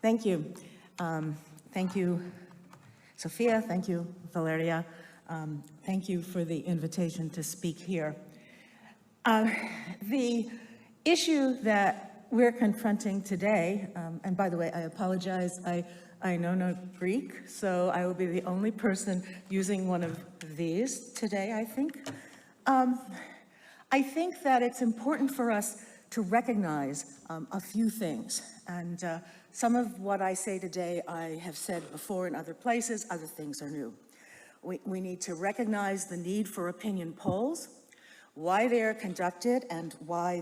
Thank you. Thank you, Sophia. Thank you, Valeria. Thank you for the invitation to speak here. The issue that we're confronting today, and by the way, I apologize, I know no Greek, so I will be the only person using one of these today, I think. I think that it's important for us to recognize a few things, and some of what I say today I have said before in other places, other things are new. We need to recognize the need for opinion polls, why they're conducted, and why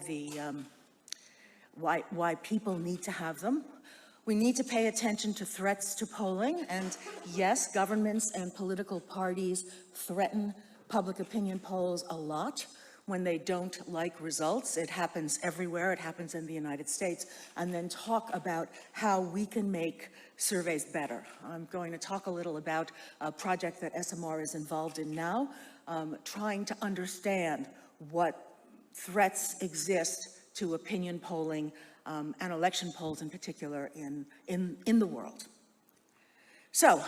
people need to have them. We need to pay attention to threats to polling, and yes, governments and political parties threaten public opinion polls a lot when they don't like results. It happens everywhere, it happens in the United States, and then talk about how we can make surveys better. I'm going to talk a little about a project that ESOMAR is involved in now, trying to understand what threats exist to opinion polling and election polls in particular in the world. So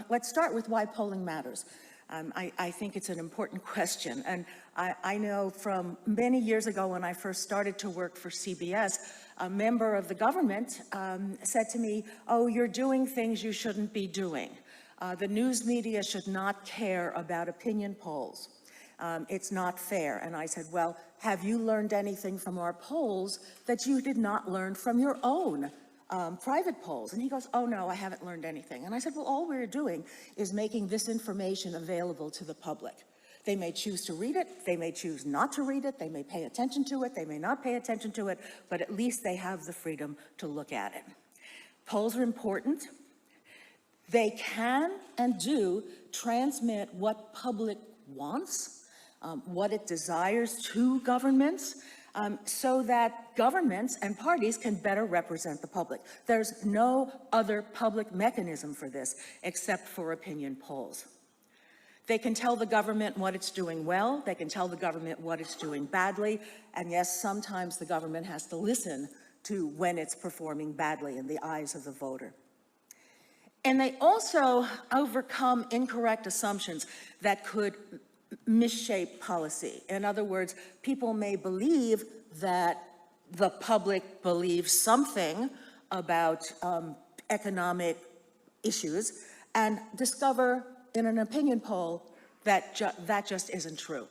let's start with why polling matters. I think it's an important question, and I know from many years ago when I first started to work for CBS, a member of the government said to me, "Oh, you're doing things you shouldn't be doing. The news media should not care about opinion polls. It's not fair." And I said, "Well, have you learned anything from our polls that you did not learn from your own private polls?" And he goes, "Oh no, I haven't learned anything." And I said, "Well, all we're doing is making this information available to the public. They may choose to read it, they may choose not to read it, they may pay attention to it, they may not pay attention to it, but at least they have the freedom to look at it." Polls are important. They can and do transmit what public wants, what it desires to governments, so that governments and parties can better represent the public. There's no other public mechanism for this except for opinion polls. They can tell the government what it's doing well, they can tell the government what it's doing badly, and yes, sometimes the government has to listen to when it's performing badly in the eyes of the voter. And they also overcome incorrect assumptions that could misshape policy. In other words, people may believe that the public believes something about economic issues and discover in an opinion poll that that just isn't true.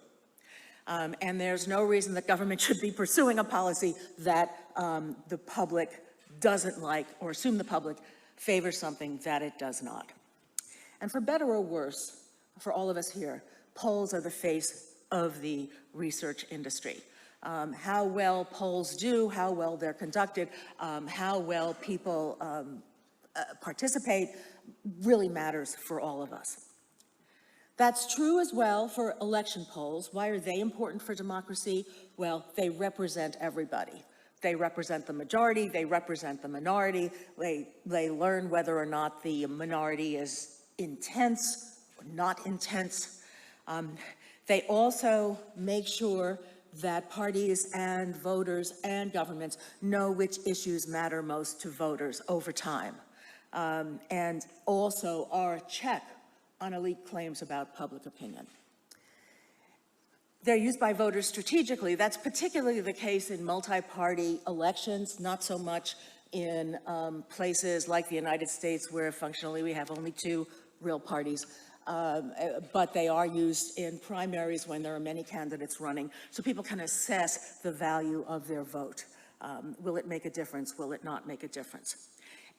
And there's no reason that government should be pursuing a policy that the public doesn't like, or assume the public favors something that it does not. And for better or worse, for all of us here, polls are the face of the research industry. How well polls do, how well they're conducted, how well people participate really matters for all of us. That's true as well for election polls. Why are they important for democracy? Well, they represent everybody. They represent the majority, they represent the minority, they learn whether or not the minority is intense or not intense. They also make sure that parties and voters and governments know which issues matter most to voters over time, and also are a check on elite claims about public opinion. They're used by voters strategically. That's particularly the case in multi-party elections, not so much in places like the United States where functionally we have only two real parties. But they are used in primaries when there are many candidates running, so people can assess the value of their vote. Will it make a difference? Will it not make a difference?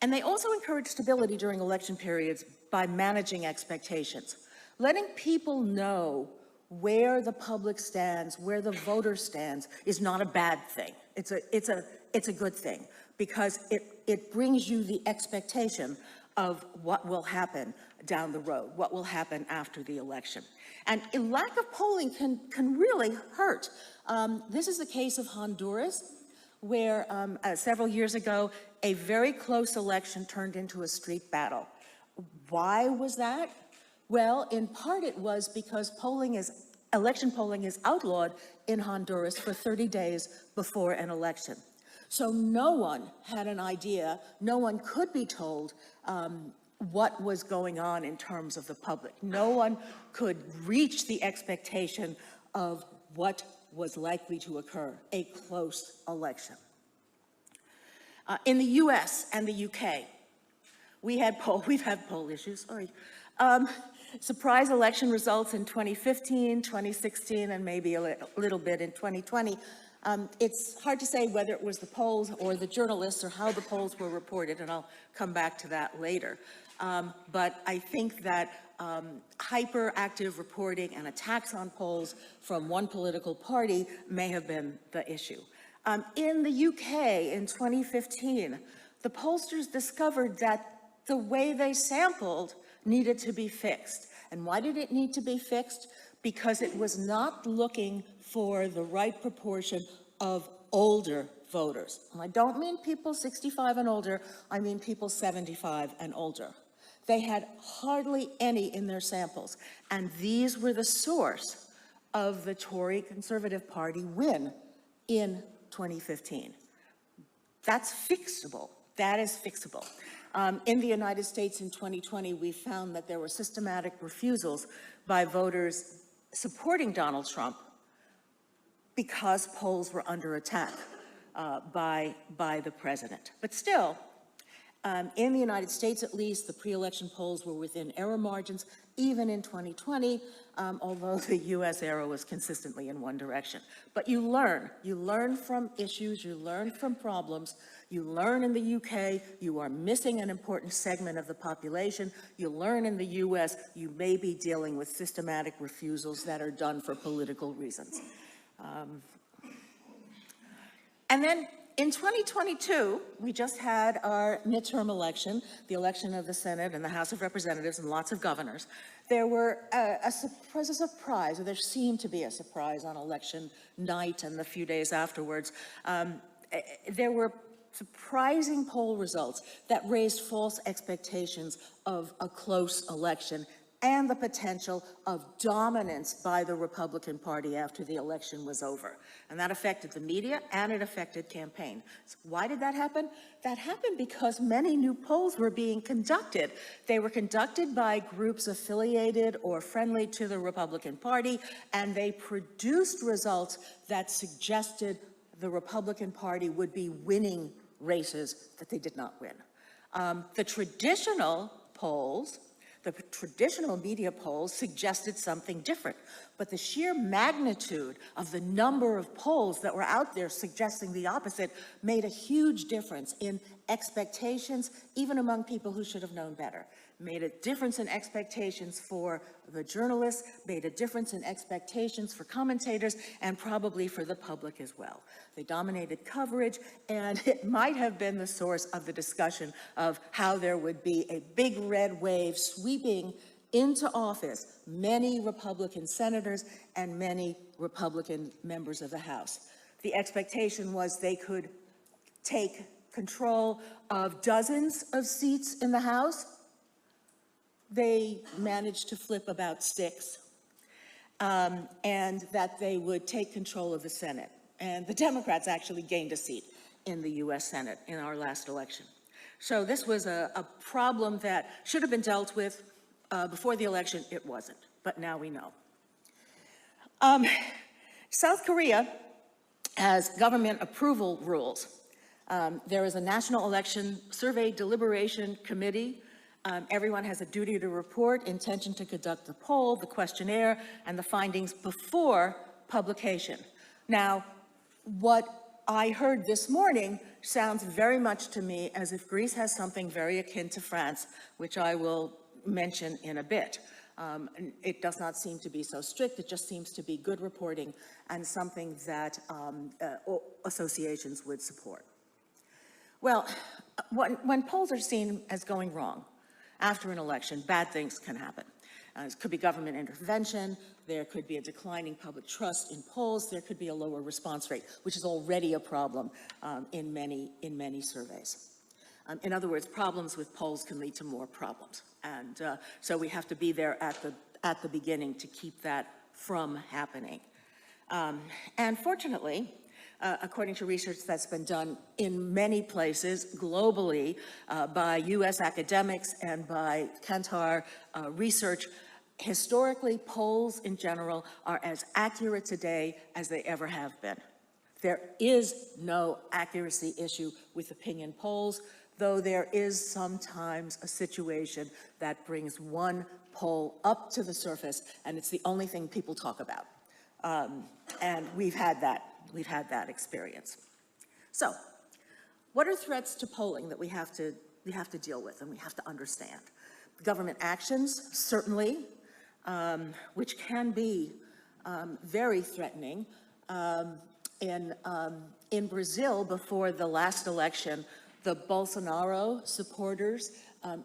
And they also encourage stability during election periods by managing expectations. Letting people know where the public stands, where the voter stands, is not a bad thing. It's a good thing, because it brings you the expectation of what will happen down the road, what will happen after the election. And a lack of polling can really hurt. This is the case of Honduras, where several years ago, a very close election turned into a street battle. Why was that? Well, in part it was because election polling is outlawed in Honduras for 30 days before an election. So no one had an idea, no one could be told what was going on in terms of the public. No one could reach the expectation of what was likely to occur, a close election. In the US and the UK, we've had poll issues, sorry. Surprise election results in 2015, 2016, and maybe a little bit in 2020. It's hard to say whether it was the polls or the journalists or how the polls were reported, and I'll come back to that later. But I think that hyperactive reporting and attacks on polls from one political party may have been the issue. In the UK in 2015, the pollsters discovered that the way they sampled needed to be fixed. And why did it need to be fixed? Because it was not looking for the right proportion of older voters. And I don't mean people 65 and older, I mean people 75 and older. They had hardly any in their samples, and these were the source of the Tory Conservative Party win in 2015. That's fixable. That is fixable. In the United States in 2020, we found that there were systematic refusals by voters supporting Donald Trump because polls were under attack by the president. But still, in the United States at least, the pre-election polls were within error margins, even in 2020, although the US error was consistently in one direction. But you learn from issues, you learn from problems, you learn in the UK, you are missing an important segment of the population, you learn in the US, you may be dealing with systematic refusals that are done for political reasons. And then in 2022, we just had our midterm election, the election of the Senate and the House of Representatives and lots of governors. There were a surprise, or there seemed to be a surprise on election night and the few days afterwards. There were surprising poll results that raised false expectations of a close election and the potential of dominance by the Republican Party after the election was over. And that affected the media and it affected campaign. So why did that happen? That happened because many new polls were being conducted. They were conducted by groups affiliated or friendly to the Republican Party, and they produced results that suggested the Republican Party would be winning races that they did not win. The traditional polls, the traditional media polls suggested something different, but the sheer magnitude of the number of polls that were out there suggesting the opposite made a huge difference in expectations, even among people who should have known better. Made a difference in expectations for the journalists, made a difference in expectations for commentators, and probably for the public as well. They dominated coverage, and it might have been the source of the discussion of how there would be a big red wave sweeping into office many Republican senators and many Republican members of the House. The expectation was they could take control of dozens of seats in the House. They managed to flip about 6, and that they would take control of the Senate. And the Democrats actually gained a seat in the US Senate in our last election. So this was a problem that should have been dealt with before the election. It wasn't, but now we know. South Korea has government approval rules. There is a National Election Survey Deliberation Committee. Everyone has a duty to report, intention to conduct the poll, the questionnaire, and the findings before publication. Now, what I heard this morning sounds very much to me as if Greece has something very akin to France, which I will mention in a bit. It does not seem to be so strict, it just seems to be good reporting and something that associations would support. Well, when polls are seen as going wrong, after an election, bad things can happen. It could be government intervention, there could be a declining public trust in polls, there could be a lower response rate, which is already a problem in many surveys. In other words, problems with polls can lead to more problems. And so we have to be there at the beginning to keep that from happening. And fortunately, according to research that's been done in many places globally by US academics and by Kantar research, historically, polls in general are as accurate today as they ever have been. There is no accuracy issue with opinion polls, though there is sometimes a situation that brings one poll up to the surface, and it's the only thing people talk about. And we've had that experience. So, what are threats to polling that we have to deal with and we have to understand? Government actions, certainly, which can be very threatening. In Brazil, before the last election, the Bolsonaro supporters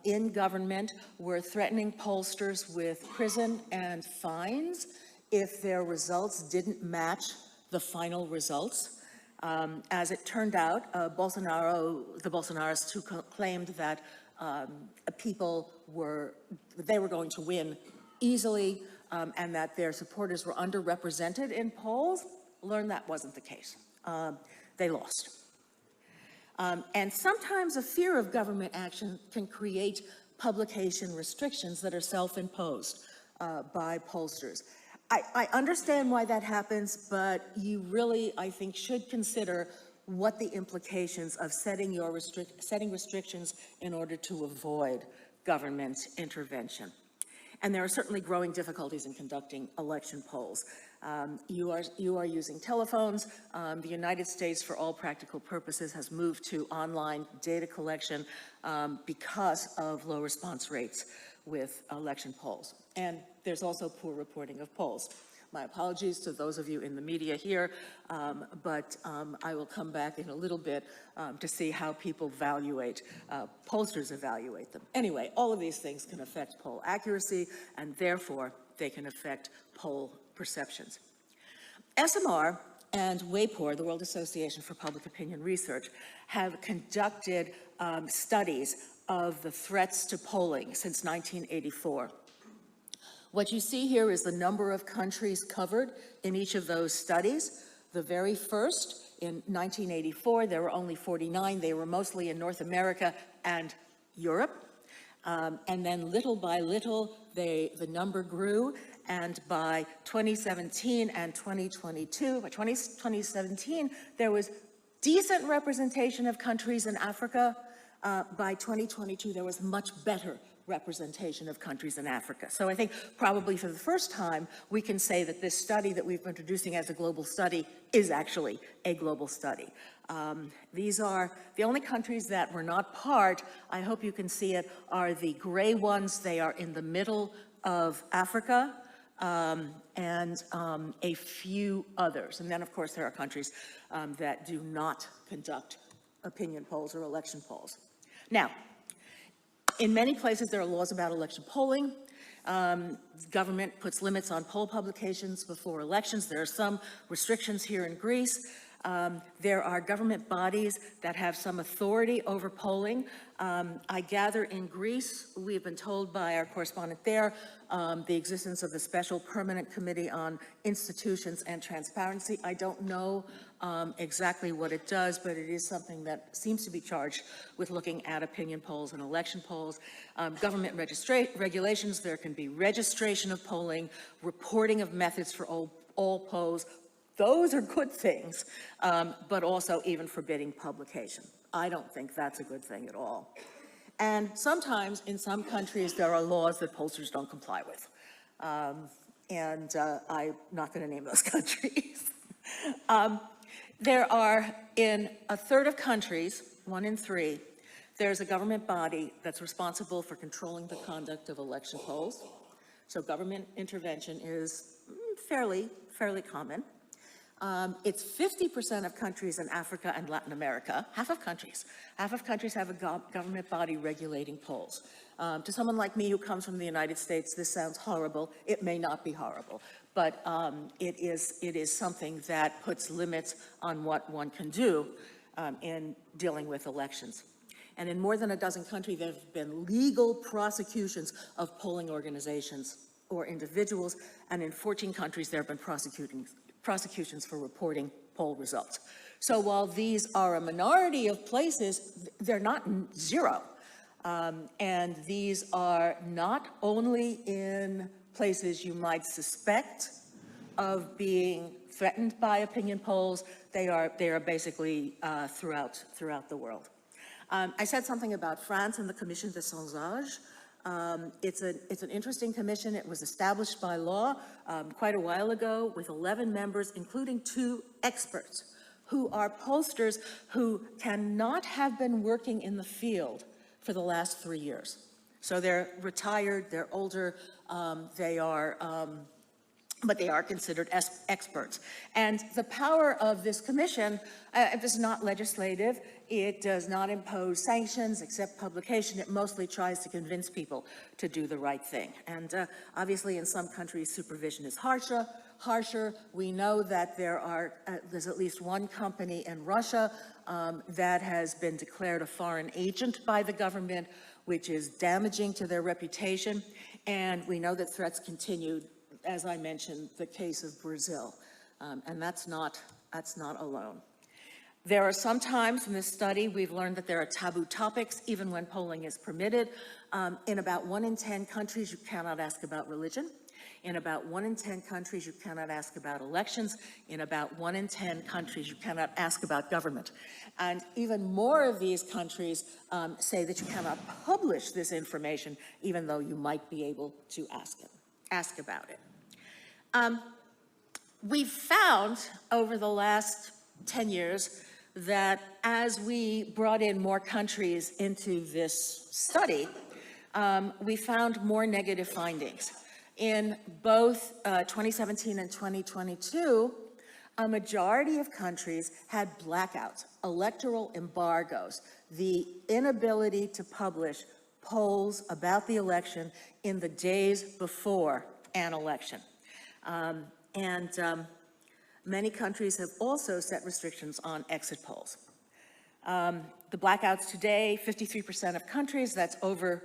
in government were threatening pollsters with prison and fines if their results didn't match the final results. As it turned out, the Bolsonarists who claimed that people were going to win easily and that their supporters were underrepresented in polls, learned that wasn't the case. They lost. And sometimes a fear of government action can create publication restrictions that are self-imposed by pollsters. I understand why that happens, but you really, I think, should consider what the implications of setting restrictions in order to avoid government intervention. And there are certainly growing difficulties in conducting election polls. You are using telephones. The United States, for all practical purposes, has moved to online data collection because of low response rates with election polls. And there's also poor reporting of polls. My apologies to those of you in the media here, but I will come back in a little bit to see how people pollsters evaluate them. Anyway, all of these things can affect poll accuracy, and therefore they can affect poll perceptions. ESOMAR and WAPOR, the World Association for Public Opinion Research, have conducted studies of the threats to polling since 1984. What you see here is the number of countries covered in each of those studies. The very first, in 1984, there were only 49. They were mostly in North America and Europe. And then little by little, the number grew. And by 2017 and 2022, by 2017, there was decent representation of countries in Africa. By 2022, there was much better representation of countries in Africa. So I think probably for the first time, we can say that this study that we've been introducing as a global study is actually a global study. These are the only countries that were not part, I hope you can see it, are the gray ones. They are in the middle of Africa, and a few others. And then, of course, there are countries that do not conduct opinion polls or election polls. Now, in many places, there are laws about election polling. Government puts limits on poll publications before elections. There are some restrictions here in Greece. There are government bodies that have some authority over polling. I gather in Greece, we've been told by our correspondent there, the existence of the Special Permanent Committee on Institutions and Transparency. I don't know exactly what it does, but it is something that seems to be charged with looking at opinion polls and election polls. Government regulations, there can be registration of polling, reporting of methods for all polls. Those are good things, but also even forbidding publication. I don't think that's a good thing at all. And sometimes, in some countries, there are laws that pollsters don't comply with. And I'm not going to name those countries. There are, in a third of countries, 1 in 3, there's a government body that's responsible for controlling the conduct of election polls. So government intervention is fairly common. It's 50% of countries in Africa and Latin America, half of countries have a government body regulating polls. To someone like me who comes from the United States, this sounds horrible. It may not be horrible, but it is something that puts limits on what one can do in dealing with elections. And in more than a dozen countries, there have been legal prosecutions of polling organizations or individuals, and in 14 countries, there have been prosecutions for reporting poll results. So while these are a minority of places, they're not zero. And these are not only in places you might suspect of being threatened by opinion polls, they are basically throughout the world. I said something about France and the Commission des Sondages. It's an interesting commission. It was established by law quite a while ago with 11 members, including 2 experts who are pollsters who cannot have been working in the field for the last 3 years. So they're retired, they're older, but they are considered experts. And the power of this commission is not legislative. It does not impose sanctions except publication. It mostly tries to convince people to do the right thing. And obviously in some countries supervision is harsher. We know that there's at least one company in Russia that has been declared a foreign agent by the government, which is damaging to their reputation. And we know that threats continued, as I mentioned, the case of Brazil, and that's not alone. There are some times in this study we've learned that there are taboo topics, even when polling is permitted. In about 1 in 10 countries, you cannot ask about religion. In about 1 in 10 countries, you cannot ask about elections. In about 1 in 10 countries, you cannot ask about government. And even more of these countries say that you cannot publish this information, even though you might be able to ask about it. We've found over the last 10 years that as we brought in more countries into this study, we found more negative findings. In both 2017 and 2022, a majority of countries had blackouts, electoral embargoes, the inability to publish polls about the election in the days before an election. Many countries have also set restrictions on exit polls. The blackouts today, 53% of countries, that's over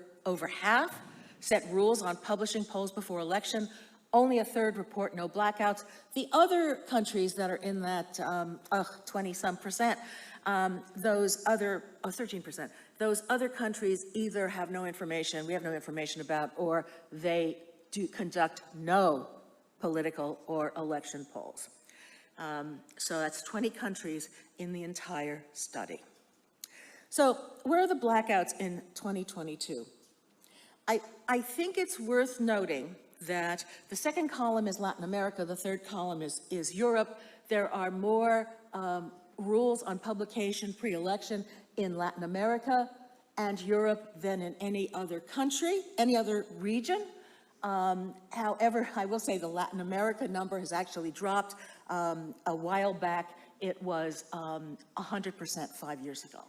half, set rules on publishing polls before election. Only a third report no blackouts. The other countries that are in that 20-some percent, 13%, those other countries either have no information, we have no information about, or they do conduct no political or election polls. So that's 20 countries in the entire study. So where are the blackouts in 2022? I think it's worth noting that the second column is Latin America, the third column is Europe. There are more rules on publication pre-election in Latin America and Europe than in any other country, any other region. However, I will say the Latin America number has actually dropped. A while back, it was 100% 5 years ago.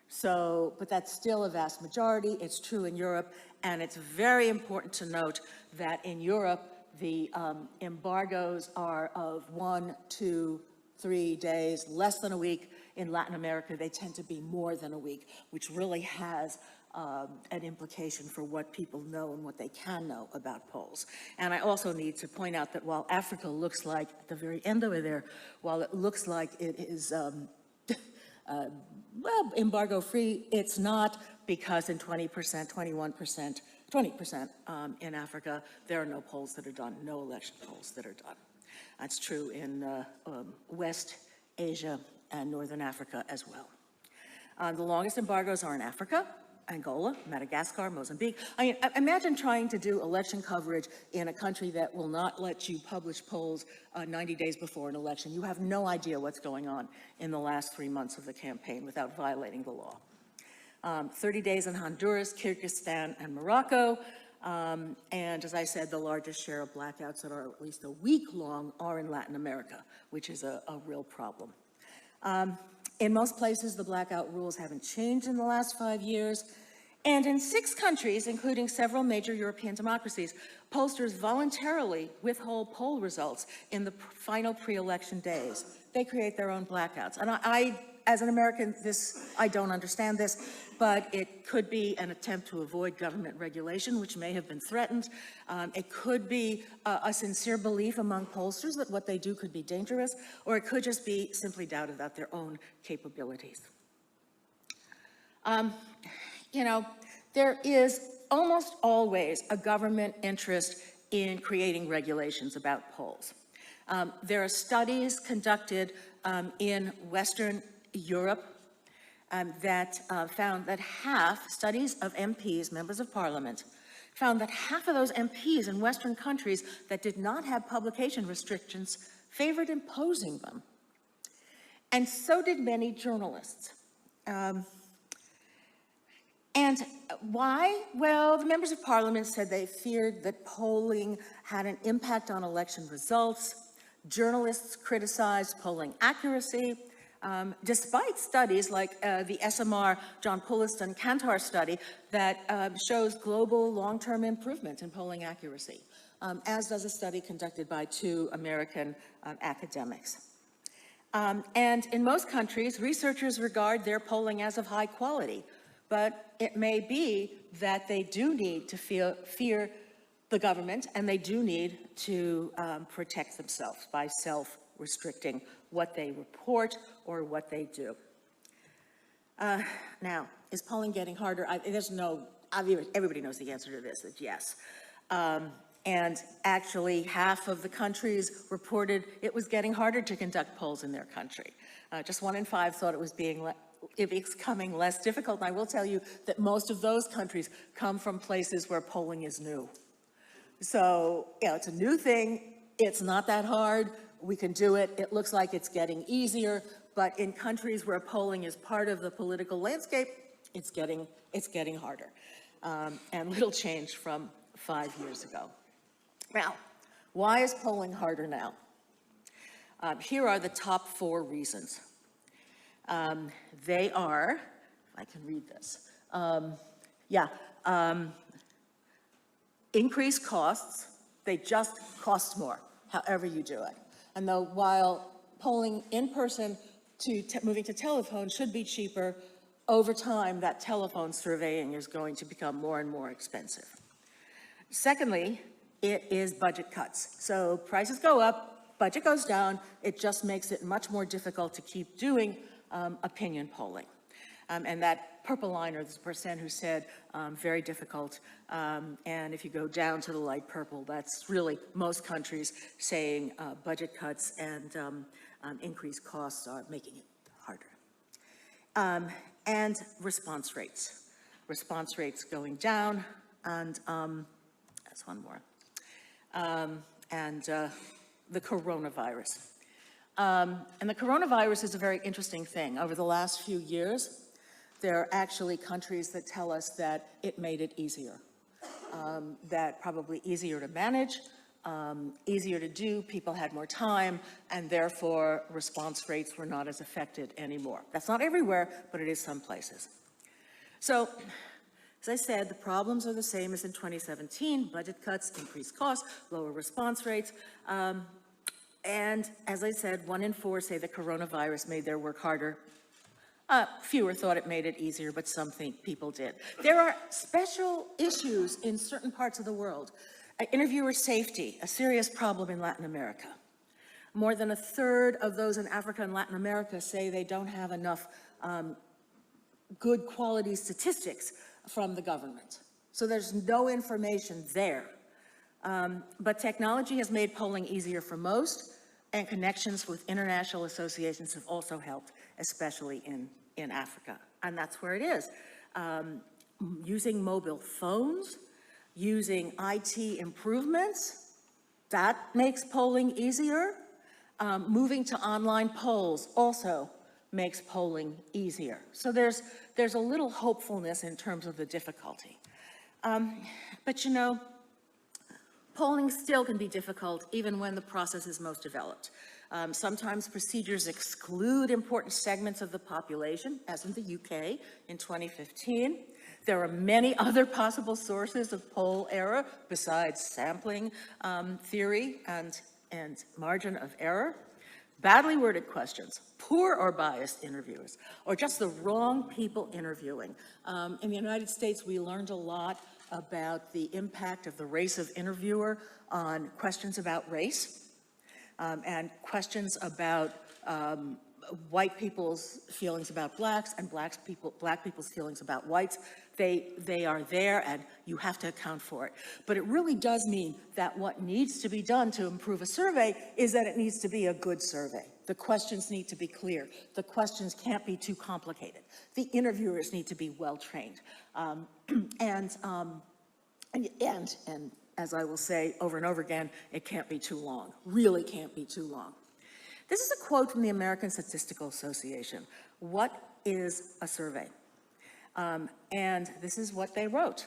So, but that's still a vast majority. It's true in Europe, and it's very important to note that in Europe, the embargoes are of 1, 2, 3 days, less than a week. In Latin America, they tend to be more than a week, which really has an implication for what people know and what they can know about polls. And I also need to point out that while Africa looks like, at the very end over there, while it looks like it is well, embargo-free, it's not, because in 20%, 21%, 20% in Africa, there are no polls that are done, no election polls that are done. That's true in West Asia and Northern Africa as well. The longest embargoes are in Africa, Angola, Madagascar, Mozambique. I mean, imagine trying to do election coverage in a country that will not let you publish polls 90 days before an election. You have no idea what's going on in the last 3 months of the campaign without violating the law. 30 days in Honduras, Kyrgyzstan, and Morocco. And as I said, the largest share of blackouts that are at least a week long are in Latin America, which is a real problem. In most places, the blackout rules haven't changed in the last 5 years. And in 6 countries, including several major European democracies, pollsters voluntarily withhold poll results in the final pre-election days. They create their own blackouts. And I as an American, I don't understand this, but it could be an attempt to avoid government regulation, which may have been threatened. It could be a sincere belief among pollsters that what they do could be dangerous, or it could just be simply doubt about their own capabilities. You know, there is almost always a government interest in creating regulations about polls. There are studies conducted in Western Europe that found that studies of MPs, members of parliament, found that half of those MPs in Western countries that did not have publication restrictions favored imposing them. And so did many journalists. And why? Well, the members of parliament said they feared that polling had an impact on election results. Journalists criticized polling accuracy, despite studies like the ESOMAR John Pulliston Kantar study that shows global long-term improvement in polling accuracy, as does a study conducted by 2 American academics. And in most countries, researchers regard their polling as of high quality, but it may be that they do need to fear the government, and they do need to protect themselves by self-restricting what they report or what they do. Now, is polling getting harder? Everybody knows the answer to this, is yes. And actually, half of the countries reported it was getting harder to conduct polls in their country. Just 1 in 5 thought it was becoming less difficult. And I will tell you that most of those countries come from places where polling is new. So, you know, it's a new thing. It's not that hard. We can do it. It looks like it's getting easier. But in countries where polling is part of the political landscape, it's getting harder. And little change from 5 years ago. Now, why is polling harder now? Here are the top 4 reasons. They are, if I can read this, increased costs. They just cost more, however you do it. And though while polling in person to moving to telephone should be cheaper, over time that telephone surveying is going to become more and more expensive. Secondly, it is budget cuts. So prices go up, budget goes down. It just makes it much more difficult to keep doing opinion polling. And that purple line, or this percent who said very difficult. And if you go down to the light purple, that's really most countries saying budget cuts and increased costs are making it harder. And response rates. Response rates going down, and that's one more. And the coronavirus. And the coronavirus is a very interesting thing. Over the last few years, there are actually countries that tell us that it made it easier, that probably easier to manage, easier to do, people had more time, and therefore response rates were not as affected anymore. That's not everywhere, but it is some places. So, as I said, the problems are the same as in 2017, budget cuts, increased costs, lower response rates, and as I said, 1 in 4 say the coronavirus made their work harder. Fewer thought it made it easier, but some think people did. There are special issues in certain parts of the world. Interviewer safety, a serious problem in Latin America. More than 1/3 of those in Africa and Latin America say they don't have enough good quality statistics from the government. So there's no information there. But technology has made polling easier for most, and connections with international associations have also helped, especially in Africa. And that's where it is. Using mobile phones, using IT improvements, that makes polling easier. Moving to online polls also makes polling easier. So there's a little hopefulness in terms of the difficulty. But you know, polling still can be difficult even when the process is most developed. Sometimes procedures exclude important segments of the population, as in the UK in 2015. There are many other possible sources of poll error besides sampling theory and margin of error. badly worded questions, poor or biased interviewers, or just the wrong people interviewing. In the United States, we learned a lot about the impact of the race of interviewer on questions about race, and questions about white people's feelings about blacks and black people's feelings about whites. They are there, and you have to account for it. But it really does mean that what needs to be done to improve a survey is that it needs to be a good survey. The questions need to be clear. The questions can't be too complicated. The interviewers need to be well-trained. And as I will say over and over again, it can't be too long, really can't be too long. This is a quote from the American Statistical Association. What is a survey? And this is what they wrote.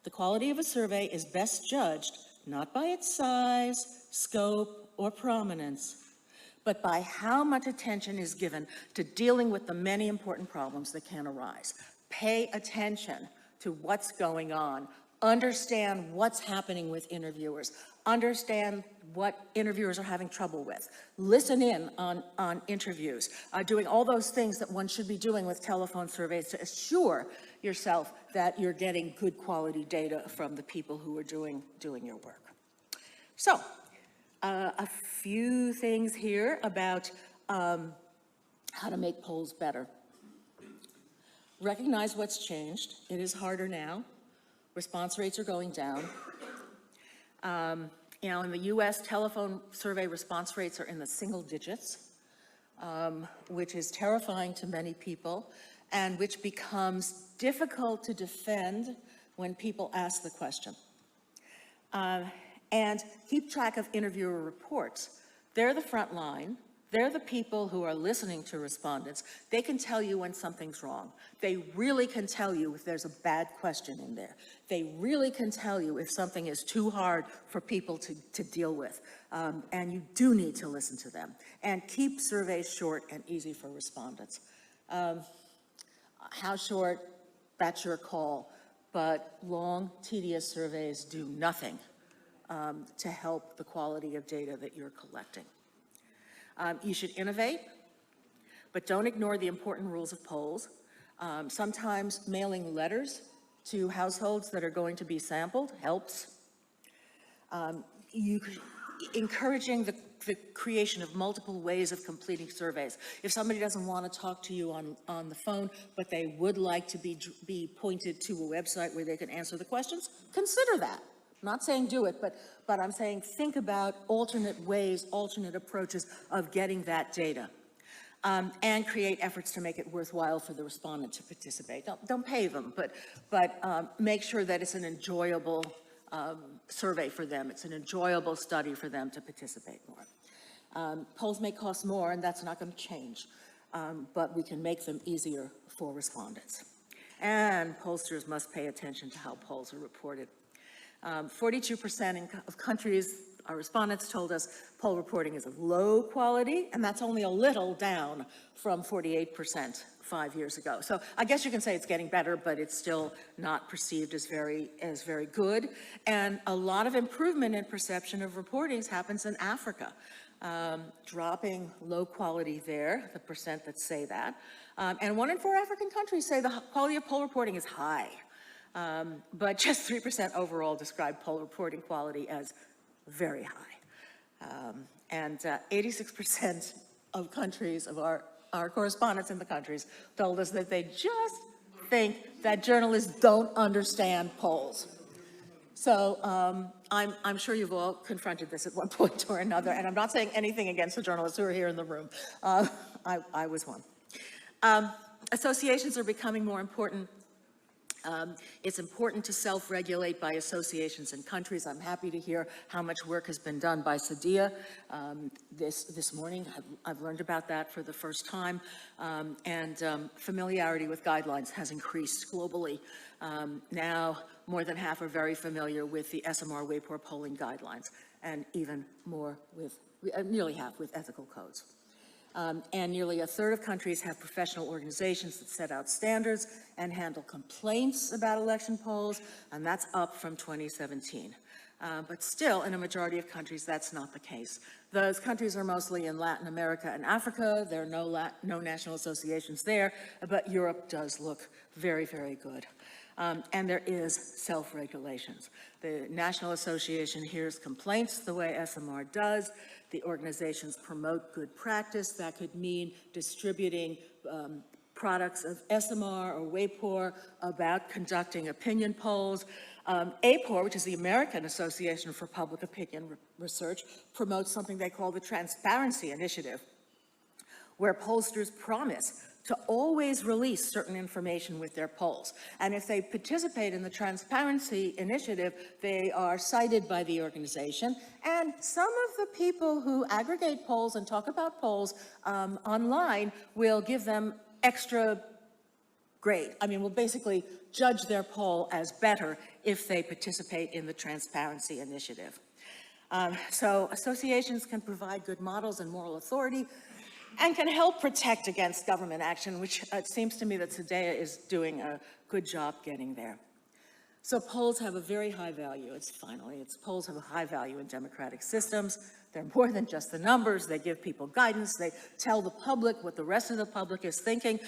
The quality of a survey is best judged not by its size, scope, or prominence, but by how much attention is given to dealing with the many important problems that can arise. Pay attention to what's going on. Understand what's happening with interviewers. Understand what interviewers are having trouble with. Listen in on interviews. Doing all those things that one should be doing with telephone surveys to assure yourself that you're getting good quality data from the people who are doing your work. So, a few things here about how to make polls better. Recognize what's changed. It is harder now. Response rates are going down. In the US, telephone survey response rates are in the single digits, which is terrifying to many people, and which becomes difficult to defend when people ask the question. And keep track of interviewer reports. They're the front line. They're the people who are listening to respondents. They can tell you when something's wrong. They really can tell you if there's a bad question in there. They really can tell you if something is too hard for people to deal with. And you do need to listen to them. And keep surveys short and easy for respondents. How short, that's your call. But long, tedious surveys do nothing to help the quality of data that you're collecting. You should innovate, but don't ignore the important rules of polls. Sometimes mailing letters to households that are going to be sampled helps. Encouraging the creation of multiple ways of completing surveys. If somebody doesn't want to talk to you on the phone, but they would like to be pointed to a website where they can answer the questions, consider that. I'm not saying do it, but I'm saying think about alternate ways, alternate approaches of getting that data. And create efforts to make it worthwhile for the respondent to participate. Don't pay them, but make sure that it's an enjoyable survey for them. It's an enjoyable study for them to participate more. Polls may cost more, and that's not going to change, but we can make them easier for respondents. And pollsters must pay attention to how polls are reported. 42% of countries, our respondents told us, poll reporting is of low quality, and that's only a little down from 48% 5 years ago. So I guess you can say it's getting better, but it's still not perceived as very good. And a lot of improvement in perception of reportings happens in Africa, dropping low quality there, the percent that say that. And 1 in 4 African countries say the quality of poll reporting is high. But just 3% overall describe poll reporting quality as very high. And 86% of countries, of our correspondents in the countries, told us that they just think that journalists don't understand polls. So I'm sure you've all confronted this at one point or another, and I'm not saying anything against the journalists who are here in the room. I was one. Associations are becoming more important. It's important to self-regulate by associations and countries. I'm happy to hear how much work has been done by Sezia. This morning, I've learned about that for the first time, and familiarity with guidelines has increased globally. Now, more than half are very familiar with the ESOMAR WAPOR polling guidelines, and even more with, nearly half with ethical codes. And nearly a third of countries have professional organizations that set out standards and handle complaints about election polls, and that's up from 2017. But still, in a majority of countries, that's not the case. Those countries are mostly in Latin America and Africa. There are no national associations there, but Europe does look very, very good. And there is self-regulations. The National Association hears complaints the way ESOMAR does. The organizations promote good practice. That could mean distributing products of ESOMAR or WAPOR about conducting opinion polls. APOR, which is the American Association for Public Opinion Research, promotes something they call the Transparency Initiative, where pollsters promise to always release certain information with their polls. And if they participate in the Transparency Initiative, they are cited by the organization. And some of the people who aggregate polls and talk about polls online will give them extra grade. I mean, will basically judge their poll as better if they participate in the Transparency Initiative. So associations can provide good models and moral authority and can help protect against government action, which it seems to me that Zedea is doing a good job getting there. So polls have a very high value. Polls have a high value in democratic systems. They're more than just the numbers. They give people guidance. They tell the public what the rest of the public is thinking.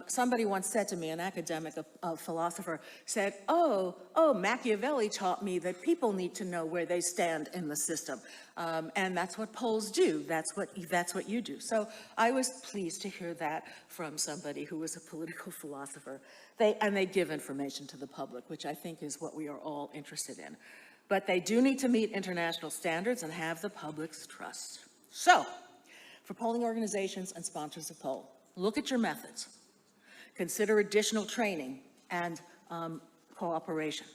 Somebody once said to me, an academic, a philosopher, said, oh, Machiavelli taught me that people need to know where they stand in the system. And that's what polls do. That's what you do. So I was pleased to hear that from somebody who was a political philosopher. They give information to the public, which I think is what we are all interested in. But they do need to meet international standards and have the public's trust. So, for polling organizations and sponsors of poll, look at your methods. Consider additional training and cooperation.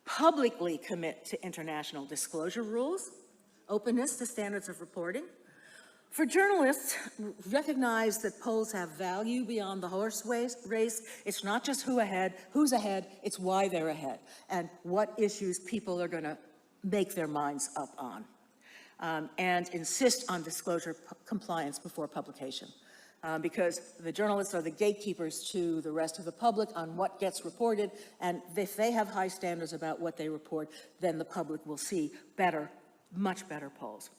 Publicly commit to international disclosure rules, openness to standards of reporting. For journalists, recognize that polls have value beyond the horse race. It's not just who's ahead, it's why they're ahead, and what issues people are going to make their minds up on. And insist on disclosure compliance before publication. Because the journalists are the gatekeepers to the rest of the public on what gets reported, and if they have high standards about what they report, then the public will see better, much better polls.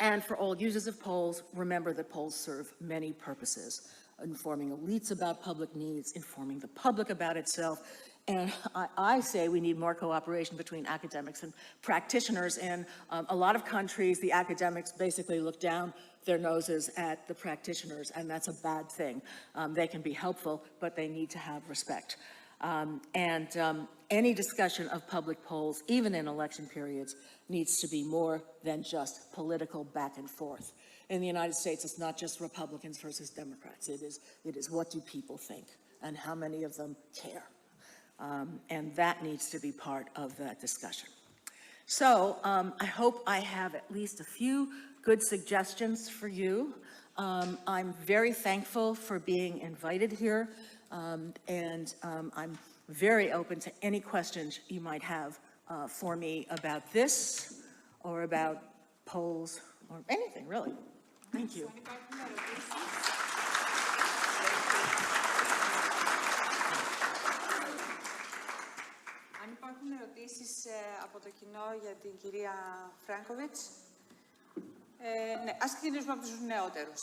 And for all users of polls, remember that polls serve many purposes, informing elites about public needs, informing the public about itself. And I say we need more cooperation between academics and practitioners. In a lot of countries, the academics basically look down their noses at the practitioners, and that's a bad thing. They can be helpful, but they need to have respect. Any discussion of public polls, even in election periods, needs to be more than just political back and forth. In the United States, it's not just Republicans versus Democrats. It is what do people think and how many of them care. And that needs to be part of that discussion. So I hope I have at least a few good suggestions for you. I'm very thankful for being invited here, and I'm very open to any questions you might have for me about this or about polls or anything, really. Thank you. Αν υπάρχουν ερωτήσεις από το κοινό για την κυρία Φράνκοβιτς, ναι, ας ξεκινήσουμε από τους νεότερους.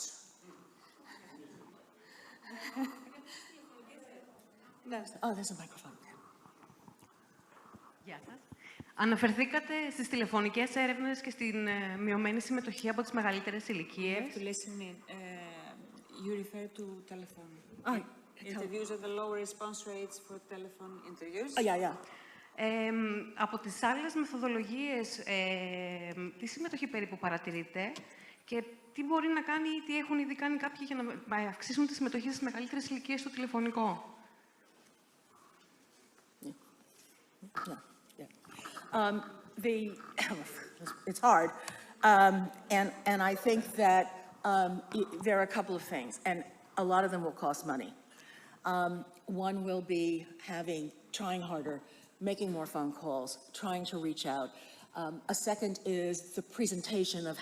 Oh, there's a microphone. Γεια σας. Αναφερθήκατε στις τηλεφωνικές έρευνες και στην μειωμένη συμμετοχή από τις μεγαλύτερες ηλικίες. To listen in. You refer to telephone. Interviews at the lower response rates for telephone interviews. Oh, yeah, yeah. Από τις άλλες μεθοδολογίες, τι συμμετοχή περίπου παρατηρείτε και τι μπορεί να κάνει ή τι έχουν ήδη κάνει κάποιοι για να αυξήσουν τη συμμετοχή στις μεγαλύτερες ηλικίες στο τηλεφωνικό. It's hard, and I think that there are a couple of things, and a lot of them will cost money. One will be trying harder, making more phone calls, trying to reach out. A second is the presentation of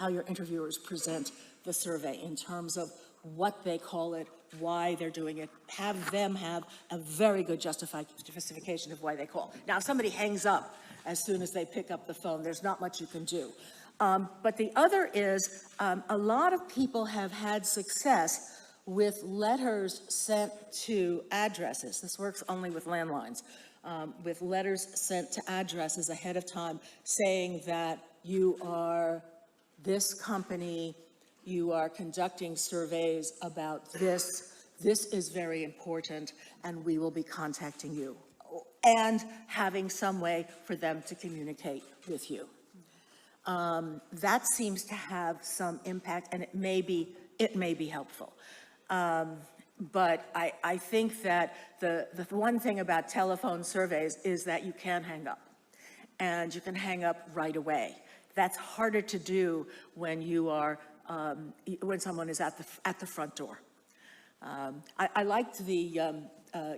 how your interviewers present the survey in terms of what they call it, why they're doing it, have them have a very good justification of why they call. Now, if somebody hangs up as soon as they pick up the phone, there's not much you can do. But the other is, a lot of people have had success with letters sent to addresses. This works only with landlines. With letters sent to addresses ahead of time saying that you are this company, you are conducting surveys about this, this is very important, and we will be contacting you. And having some way for them to communicate with you. That seems to have some impact, and it may be helpful. But I think that the one thing about telephone surveys is that you can hang up, and you can hang up right away. That's harder to do when you are when someone is at the front door. I liked the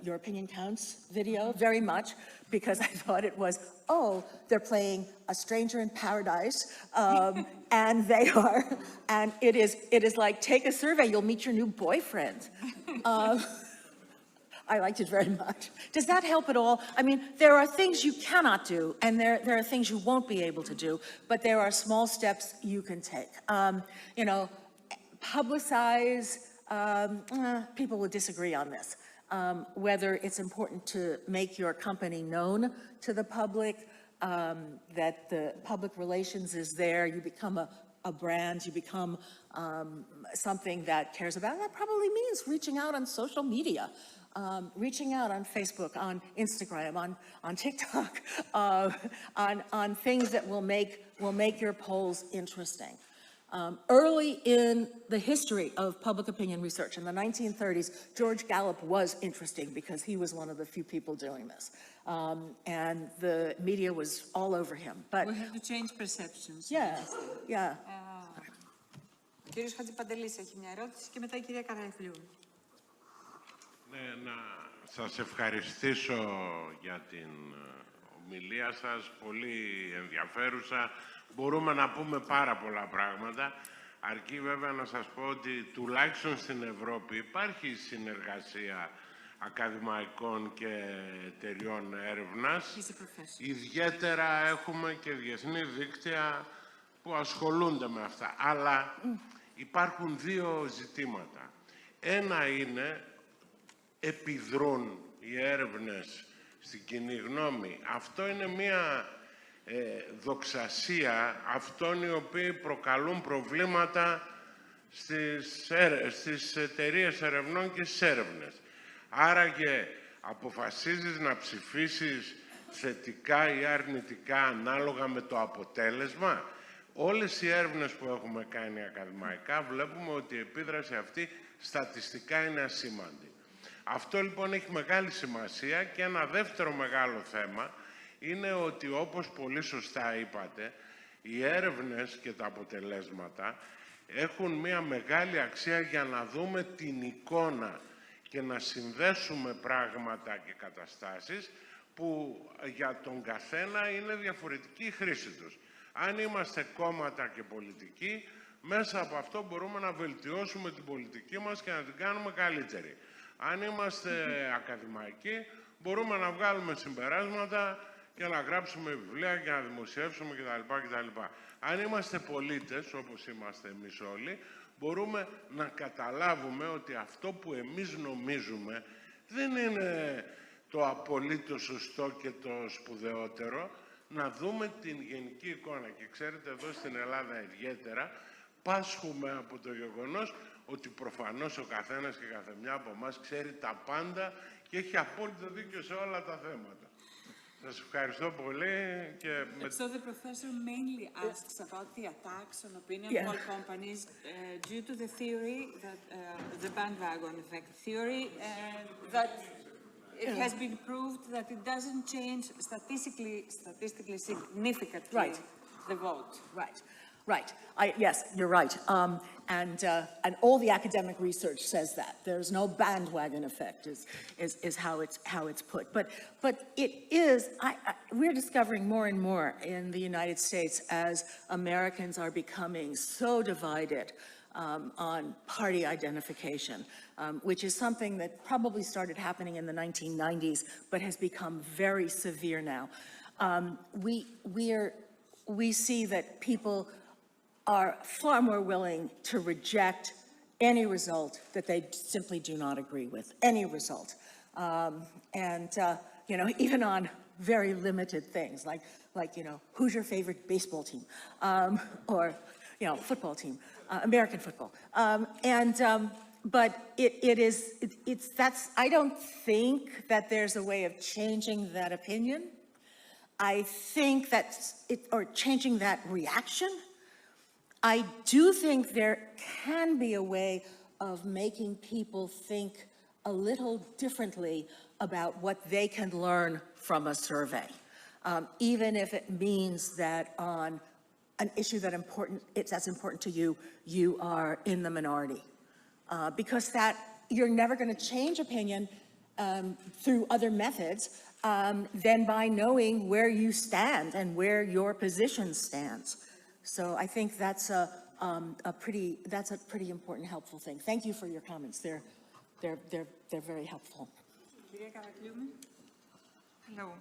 Your Opinion Counts video very much, because I thought it was, oh, they're playing A Stranger in Paradise, and it is like, take a survey, you'll meet your new boyfriend. I liked it very much. Does that help at all? I mean, there are things you cannot do, and there are things you won't be able to do, but there are small steps you can take. You know, publicize, people would disagree on this. Whether it's important to make your company known to the public, that the public relations is there, you become a brand, you become something that cares about. That probably means reaching out on social media, reaching out on Facebook, on Instagram, on TikTok, on things that will make your polls interesting. Early in the history of public opinion research, in the 1930s, George Gallup was interesting because he was one of the few people doing this. And the media was all over him. But we have to change perceptions. Yeah. Ο κύριος Χατζηπαντελής έχει μια ερώτηση και μετά η κυρία Καραϊφλιού. Ναι, να σας ευχαριστήσω για την ομιλία σας, πολύ ενδιαφέρουσα. Μπορούμε να πούμε πάρα πολλά πράγματα, αρκεί βέβαια να σας πω ότι τουλάχιστον στην Ευρώπη υπάρχει συνεργασία ακαδημαϊκών και εταιριών έρευνας. Ιδιαίτερα έχουμε και διεθνή δίκτυα που ασχολούνται με αυτά. Αλλά υπάρχουν δύο ζητήματα. Ένα είναι, επιδρούν οι έρευνες στην κοινή γνώμη. Αυτό είναι μία δοξασία αυτών οι οποίοι προκαλούν προβλήματα στις εταιρείες ερευνών και στις έρευνες. Άραγε αποφασίζεις να ψηφίσεις θετικά ή αρνητικά ανάλογα με το αποτέλεσμα. Όλες οι έρευνες που έχουμε κάνει ακαδημαϊκά βλέπουμε ότι η επίδραση αυτή στατιστικά είναι ασήμαντη. Αυτό λοιπόν έχει μεγάλη σημασία και ένα δεύτερο μεγάλο θέμα είναι ότι, όπως πολύ σωστά είπατε, οι έρευνες και τα αποτελέσματα έχουν μια μεγάλη αξία για να δούμε την εικόνα και να συνδέσουμε πράγματα και καταστάσεις που για τον καθένα είναι διαφορετική η χρήση τους. Αν είμαστε κόμματα και πολιτικοί, μέσα από αυτό μπορούμε να βελτιώσουμε την πολιτική μας και να την κάνουμε καλύτερη. Αν είμαστε ακαδημαϊκοί, μπορούμε να βγάλουμε συμπεράσματα και να γράψουμε βιβλία και να δημοσιεύσουμε κτλ. Αν είμαστε πολίτες, όπως είμαστε εμείς όλοι, μπορούμε να καταλάβουμε ότι αυτό που εμείς νομίζουμε δεν είναι το απολύτως σωστό και το σπουδαιότερο, να δούμε την γενική εικόνα. Και ξέρετε, εδώ στην Ελλάδα ιδιαίτερα, πάσχουμε από το γεγονός ότι προφανώς ο καθένας και καθεμιά από εμάς ξέρει τα πάντα και έχει απόλυτο δίκιο σε όλα τα θέματα. Σας ευχαριστώ πολύ και... So the professor mainly asks about the attacks on opinion poll companies due to the theory that the bandwagon effect theory that it has been proved that it doesn't change statistically significantly the vote. Right. Yes, you're right. And all the academic research says that. There's no bandwagon effect, is how it's put. But it is, we're discovering more and more in the United States as Americans are becoming so divided on party identification, which is something that probably started happening in the 1990s, but has become very severe now. We see that people are far more willing to reject any result that they simply do not agree with, any result. You know, even on very limited things, like you know, who's your favorite baseball team? Or, you know, football team, American football. But I don't think that there's a way of changing that opinion. I think or changing that reaction. I do think there can be a way of making people think a little differently about what they can learn from a survey, even if it means that on an issue that's important to you, you are in the minority. Because you're never going to change opinion through other methods than by knowing where you stand and where your position stands. So I think that's a pretty important, helpful thing. Thank you for your comments. They're very helpful. Hello.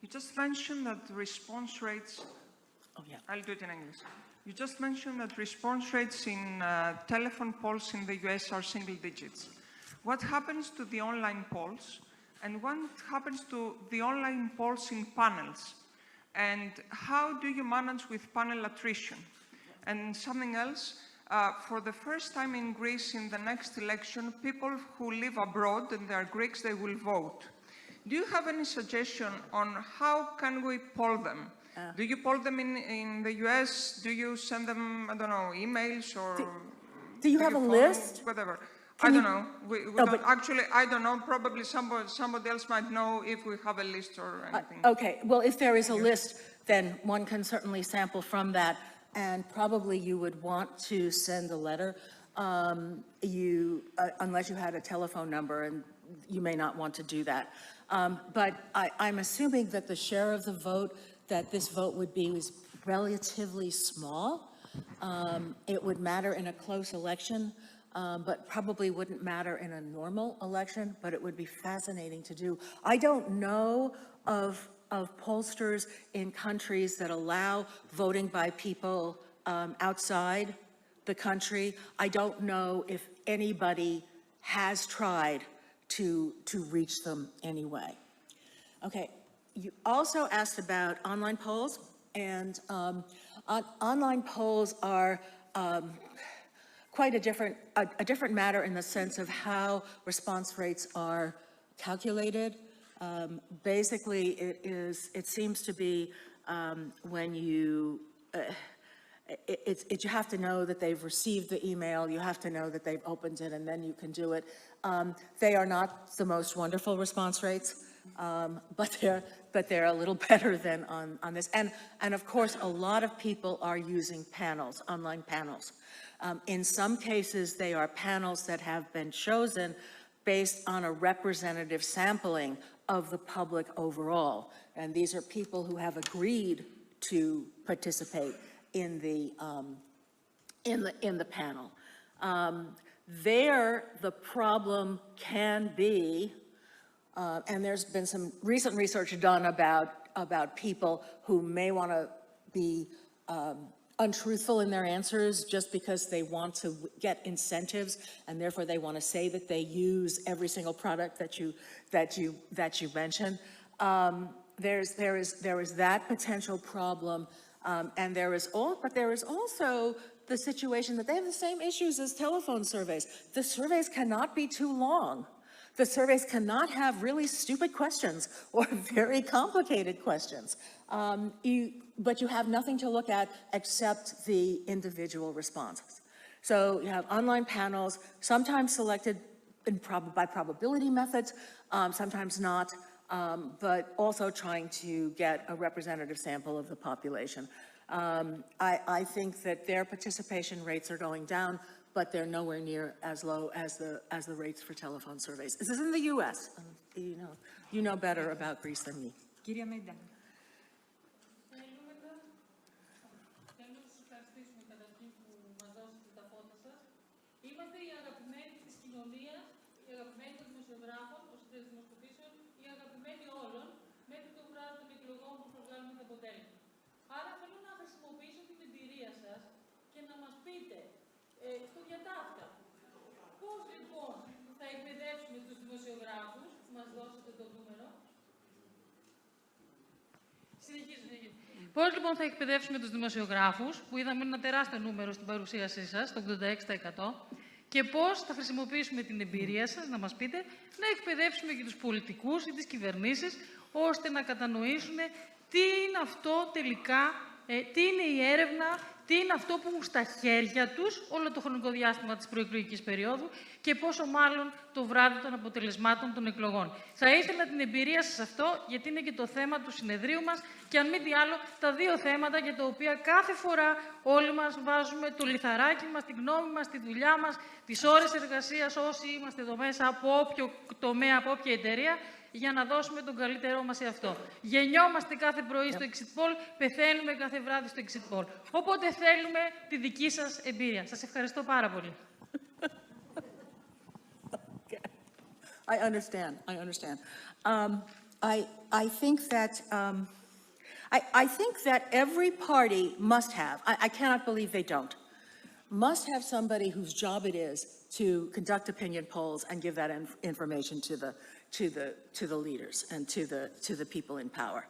You just mentioned that the response rates. Oh yeah. I'll do it in English. You just mentioned that response rates in telephone polls in the US are single digits. What happens to the online polls, and what happens to the online polls in panels? And how do you manage with panel attrition? And something else, for the first time in Greece in the next election, people who live abroad and they are Greeks, they will vote. Do you have any suggestion on how can we poll them? Do you poll them in the US? Do you send them, I don't know, emails or... Do you have a list? Whatever. I don't know. Actually, I don't know. Probably somebody else might know if we have a list or anything. Okay. Well, if there is a list, then one can certainly sample from that. And probably you would want to send a letter, unless you had a telephone number, and you may not want to do that. But I'm assuming that the share of the vote that this vote would be is relatively small. It would matter in a close election, but probably wouldn't matter in a normal election, but it would be fascinating to do. I don't know of pollsters in countries that allow voting by people outside the country. I don't know if anybody has tried to reach them anyway. Okay, you also asked about online polls, and online polls are quite a different matter in the sense of how response rates are calculated. Basically, it seems to be when you, you have to know that they've received the email, you have to know that they've opened it, and then you can do it. They are not the most wonderful response rates, but they're a little better than on this. And of course, a lot of people are using panels, online panels. In some cases, they are panels that have been chosen based on a representative sampling of the public overall. And these are people who have agreed to participate in the panel. There, the problem can be, and there's been some recent research done about people who may want to be untruthful in their answers just because they want to get incentives, and therefore they want to say that they use every single product that you mentioned. There is that potential problem, and there is also the situation that they have the same issues as telephone surveys. The surveys cannot be too long. The surveys cannot have really stupid questions or very complicated questions. But you have nothing to look at except the individual responses. So you have online panels, sometimes selected by probability methods, sometimes not, but also trying to get a representative sample of the population. I think that their participation rates are going down, but they're nowhere near as low as the rates for telephone surveys. This is in the U.S. You know better about Greece than me. Κυρία Μέντα. αποτέλεσμα. Άρα θέλω να χρησιμοποιήσω την εμπειρία σας και να μας πείτε στο διατάφτα πώς λοιπόν θα εκπαιδεύσουμε τους δημοσιογράφους, μας δώσετε το νούμερο. Συνεχίζω. Πώς λοιπόν θα εκπαιδεύσουμε τους δημοσιογράφους, που είδαμε ένα τεράστιο νούμερο στην παρουσίασή σας, το 86%, και πώς θα χρησιμοποιήσουμε την εμπειρία σας, να μας πείτε, να εκπαιδεύσουμε και τους πολιτικούς ή τις κυβερνήσεις, ώστε να κατανοήσουν τι είναι αυτό τελικά, τι είναι η έρευνα, τι είναι αυτό που έχουν στα χέρια τους όλο το χρονικό διάστημα της προεκλογικής περίοδου και πόσο μάλλον το βράδυ των αποτελεσμάτων των εκλογών. Θα ήθελα την εμπειρία σας αυτό, γιατί είναι και το θέμα του συνεδρίου μας και αν μη τι άλλο, τα δύο θέματα για τα οποία κάθε φορά όλοι μας βάζουμε το λιθαράκι μας, την γνώμη μας, τη δουλειά μας, τις ώρες εργασίας, όσοι είμαστε εδώ μέσα, από όποιο τομέα, από όποια εταιρεία, για να δώσουμε τον καλύτερό μας σε αυτό. Γεννιόμαστε κάθε πρωί στο exit poll, πεθαίνουμε κάθε βράδυ στο exit poll. Οπότε θέλουμε τη δική σας εμπειρία. Σας ευχαριστώ πάρα πολύ. I understand. I think that every party must have, I cannot believe they don't, must have somebody whose job it is to conduct opinion polls and give that information to the leaders and to the people in power.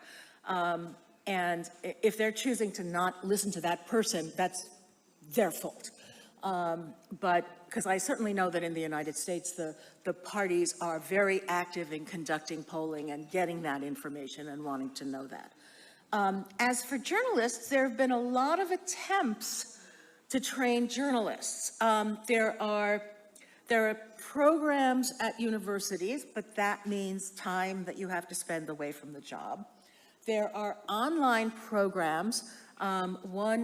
And if they're choosing to not listen to that person, that's their fault. But because I certainly know that in the United States, the parties are very active in conducting polling and getting that information and wanting to know that. As for journalists, there have been a lot of attempts to train journalists. There are programs at universities, but that means time that you have to spend away from the job. There are online programs. One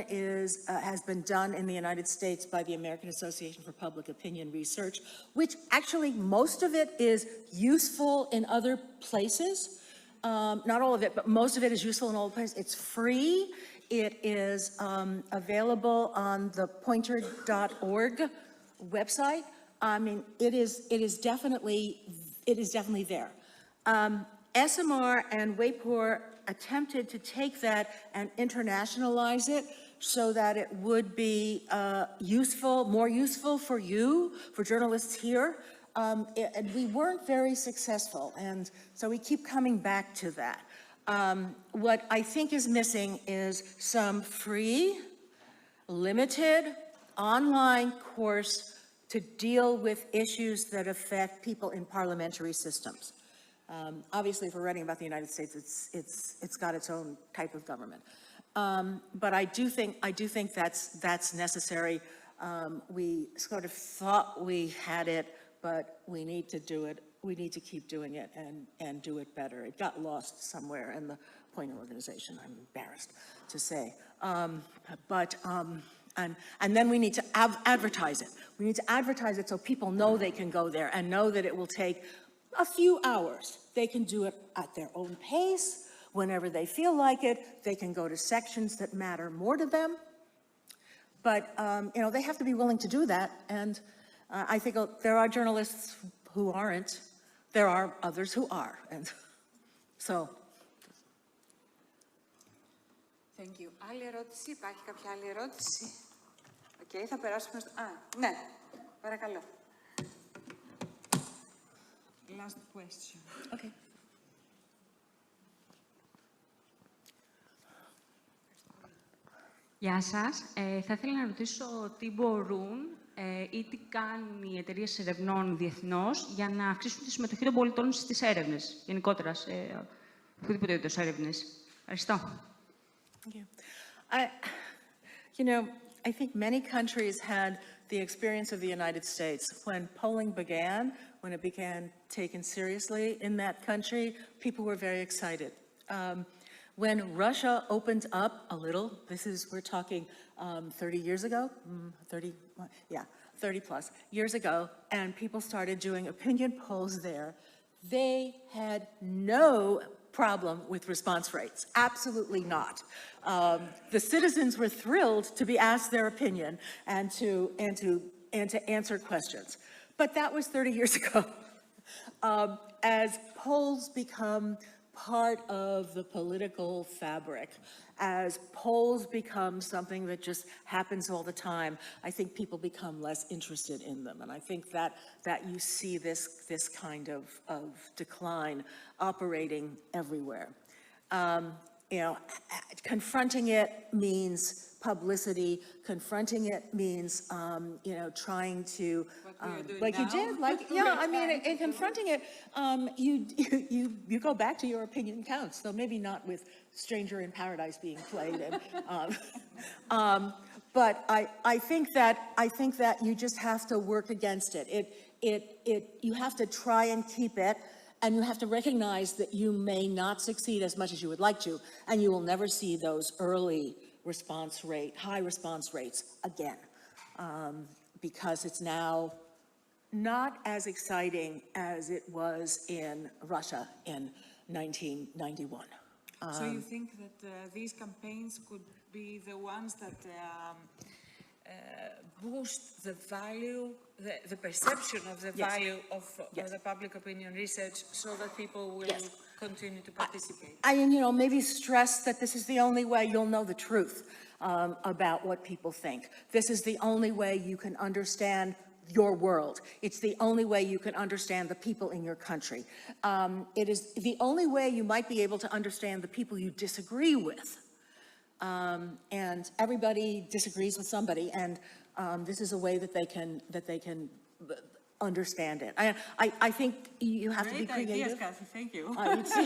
has been done in the United States by the American Association for Public Opinion Research, which actually most of it is useful in other places. Not all of it, but most of it is useful in all places. It's free. It is available on the pointer.org website. I mean, it is definitely there. ESOMAR and WAPOR attempted to take that and internationalize it so that it would be more useful for you, for journalists here. And we weren't very successful, and so we keep coming back to that. What I think is missing is some free, limited, online course to deal with issues that affect people in parliamentary systems. Obviously, if we're writing about the United States, it's got its own type of government. But I do think that's necessary. We sort of thought we had it, but we need to do it. We need to keep doing it and do it better. It got lost somewhere in the Pointer organization, I'm embarrassed to say. And then we need to advertise it. We need to advertise it so people know they can go there and know that it will take a few hours. They can do it at their own pace, whenever they feel like it. They can go to sections that matter more to them. But, they have to be willing to do that. And I think there are journalists who aren't. There are others who are. And so. Thank you. Άλλη ερώτηση, υπάρχει κάποια άλλη ερώτηση? Θα περάσουμε στο... ναι, παρακαλώ. Last question. Okay. Γεια σας. Θα ήθελα να ρωτήσω τι μπορούν ή τι κάνουν οι εταιρείες ερευνών διεθνώς για να αυξήσουν τη συμμετοχή των πολιτών στις έρευνες, γενικότερα σε οποιοδήποτε είδος έρευνες. Ευχαριστώ. I think many countries had the experience of the United States. When polling began, when it began taken seriously in that country, people were very excited. When Russia opened up a little, we're talking 30 years ago, 30 plus years ago, and people started doing opinion polls there, they had no problem with response rates. Absolutely not. The citizens were thrilled to be asked their opinion and to answer questions. But that was 30 years ago. As polls become part of the political fabric. As polls become something that just happens all the time, I think people become less interested in them. And I think that you see this kind of decline operating everywhere. You know, confronting it means publicity. Confronting it means, you know, trying to, like you did, like, yeah, I mean, in confronting it, you go back to your opinion counts. So maybe not with Stranger in Paradise being played. And, but I think that you just have to work against it. You have to try and keep it. And you have to recognize that you may not succeed as much as you would like to, and you will never see those early high response rates again, because it's now not as exciting as it was in Russia in 1991. So you think that these campaigns could be the ones that boost the value, the perception of the value of the public opinion research, so that people will continue to participate? You know, maybe stress that this is the only way you'll know the truth about what people think. This is the only way you can understand your world. It's the only way you can understand the people in your country. It is the only way you might be able to understand the people you disagree with. And everybody disagrees with somebody, and this is a way that they can understand it. I think you have to be creative. Great ideas, Kathy. Thank you.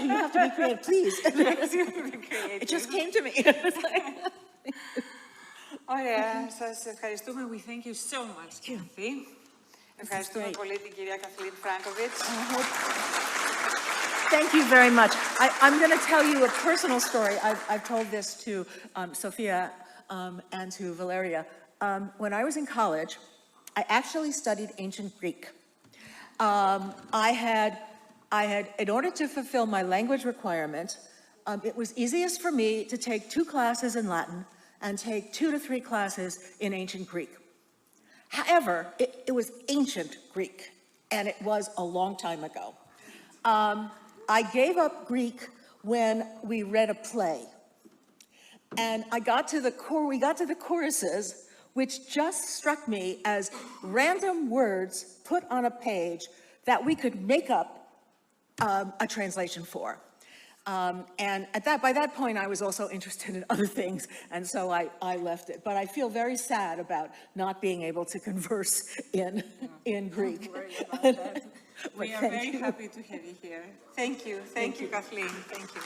You have to be creative, please. It just came to me. Ωραία, σας ευχαριστούμε. We thank you so much, Kathy. Ευχαριστούμε πολύ την κυρία Kathleen Frankovic. Thank you very much. I'm going to tell you a personal story. I've told this to Sophia and to Valeria. When I was in college, I actually studied ancient Greek. In order to fulfill my language requirement, it was easiest for me to take 2 classes in Latin and take 2 to 3 classes in ancient Greek. However, it was ancient Greek, and it was a long time ago. I gave up Greek when we read a play. And we got to the choruses, which just struck me as random words put on a page that we could make up a translation for. And by that point, I was also interested in other things, and so I left it. But I feel very sad about not being able to converse in Greek. Don't worry about that. We are very happy to have you here. Thank you. Thank you, Kathleen. Thank you.